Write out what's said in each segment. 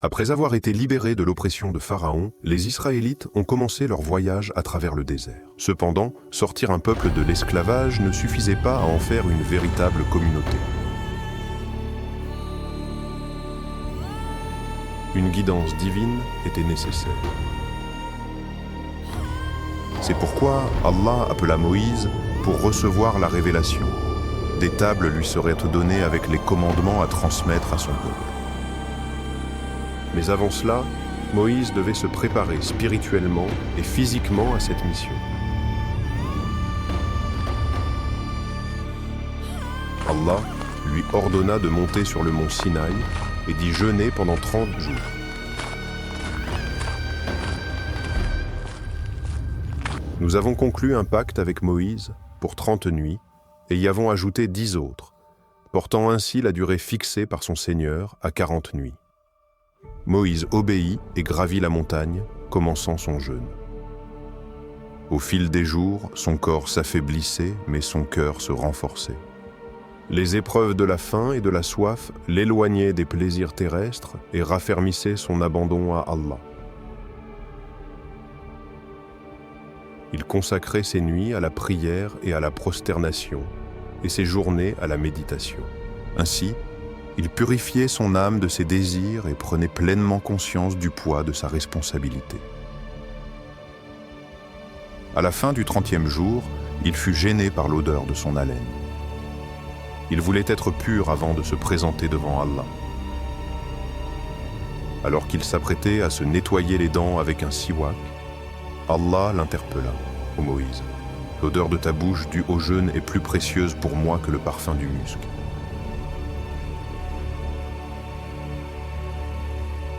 Après avoir été libérés de l'oppression de Pharaon, les Israélites ont commencé leur voyage à travers le désert. Cependant, sortir un peuple de l'esclavage ne suffisait pas à en faire une véritable communauté. Une guidance divine était nécessaire. C'est pourquoi Allah appela Moïse pour recevoir la révélation. Des tables lui seraient données avec les commandements à transmettre à son peuple. Mais avant cela, Moïse devait se préparer spirituellement et physiquement à cette mission. Allah lui ordonna de monter sur le mont Sinaï et d'y jeûner pendant 30 jours. Nous avons conclu un pacte avec Moïse pour 30 nuits et y avons ajouté 10 autres, portant ainsi la durée fixée par son Seigneur à 40 nuits. Moïse obéit et gravit la montagne, commençant son jeûne. Au fil des jours, son corps s'affaiblissait, mais son cœur se renforçait. Les épreuves de la faim et de la soif l'éloignaient des plaisirs terrestres et raffermissaient son abandon à Allah. Il consacrait ses nuits à la prière et à la prosternation, et ses journées à la méditation. Ainsi, il purifiait son âme de ses désirs et prenait pleinement conscience du poids de sa responsabilité. À la fin du 30e jour, il fut gêné par l'odeur de son haleine. Il voulait être pur avant de se présenter devant Allah. Alors qu'il s'apprêtait à se nettoyer les dents avec un siwak, Allah l'interpella. « Ô Moïse, l'odeur de ta bouche due au jeûne est plus précieuse pour moi que le parfum du musc. »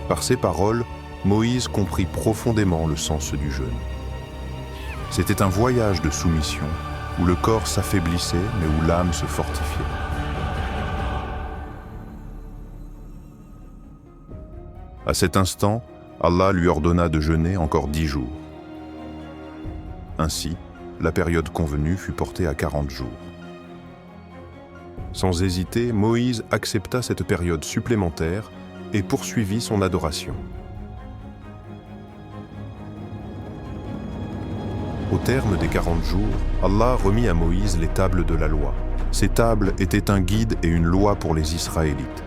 Par ces paroles, Moïse comprit profondément le sens du jeûne. C'était un voyage de soumission où le corps s'affaiblissait mais où l'âme se fortifiait. À cet instant, Allah lui ordonna de jeûner encore 10 jours. Ainsi, la période convenue fut portée à 40 jours. Sans hésiter, Moïse accepta cette période supplémentaire et poursuivit son adoration. Au terme des 40 jours, Allah remit à Moïse les tables de la loi. Ces tables étaient un guide et une loi pour les Israélites.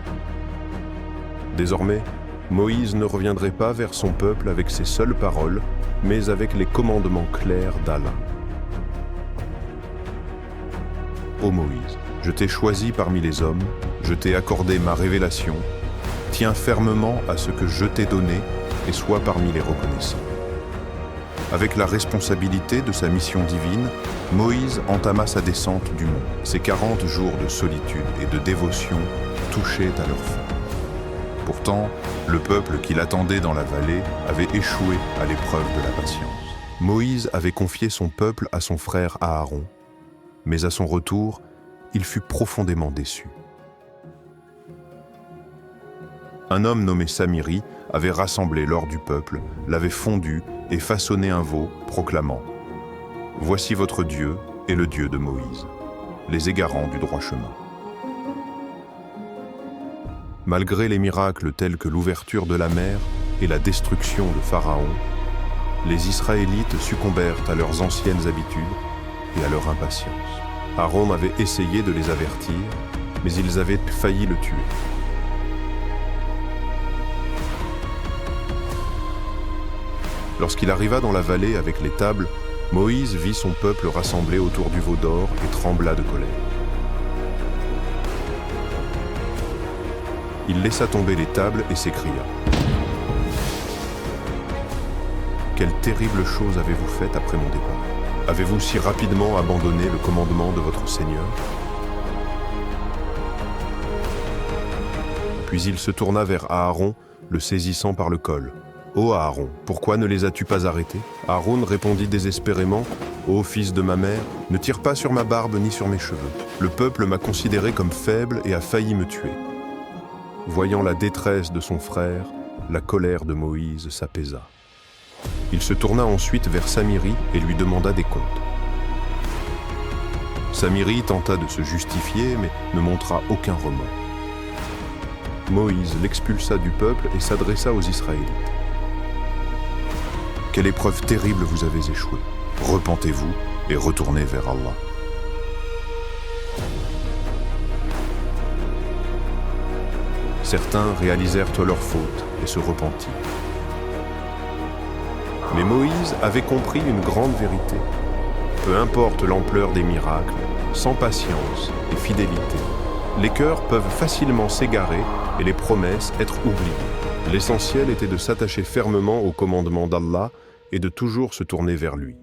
Désormais, Moïse ne reviendrait pas vers son peuple avec ses seules paroles, mais avec les commandements clairs d'Allah. Ô Moïse, je t'ai choisi parmi les hommes, je t'ai accordé ma révélation. Tiens fermement à ce que je t'ai donné et sois parmi les reconnaissants. Avec la responsabilité de sa mission divine, Moïse entama sa descente du mont. Ces 40 jours de solitude et de dévotion touchaient à leur fin. Pourtant, le peuple qui l'attendait dans la vallée avait échoué à l'épreuve de la patience. Moïse avait confié son peuple à son frère Aaron, mais à son retour, il fut profondément déçu. Un homme nommé Samiri avait rassemblé l'or du peuple, l'avait fondu et façonné un veau, proclamant « Voici votre Dieu et le Dieu de Moïse, les égarants du droit chemin. » Malgré les miracles tels que l'ouverture de la mer et la destruction de Pharaon, les Israélites succombèrent à leurs anciennes habitudes et à leur impatience. Aaron avait essayé de les avertir, mais ils avaient failli le tuer. Lorsqu'il arriva dans la vallée avec les tables, Moïse vit son peuple rassemblé autour du veau d'or et trembla de colère. Il laissa tomber les tables et s'écria « Quelle terrible chose avez-vous faite après mon départ? Avez-vous si rapidement abandonné le commandement de votre Seigneur ?» Puis il se tourna vers Aaron, le saisissant par le col. « Ô Aaron, pourquoi ne les as-tu pas arrêtés ?» Aaron répondit désespérément « Ô fils de ma mère, ne tire pas sur ma barbe ni sur mes cheveux. Le peuple m'a considéré comme faible et a failli me tuer. » Voyant la détresse de son frère, la colère de Moïse s'apaisa. Il se tourna ensuite vers Samiri et lui demanda des comptes. Samiri tenta de se justifier, mais ne montra aucun remords. Moïse l'expulsa du peuple et s'adressa aux Israélites. Quelle épreuve terrible vous avez échoué. Repentez-vous et retournez vers Allah. Certains réalisèrent leur faute et se repentirent. Mais Moïse avait compris une grande vérité. Peu importe l'ampleur des miracles, sans patience et fidélité, les cœurs peuvent facilement s'égarer et les promesses être oubliées. L'essentiel était de s'attacher fermement au commandement d'Allah et de toujours se tourner vers lui.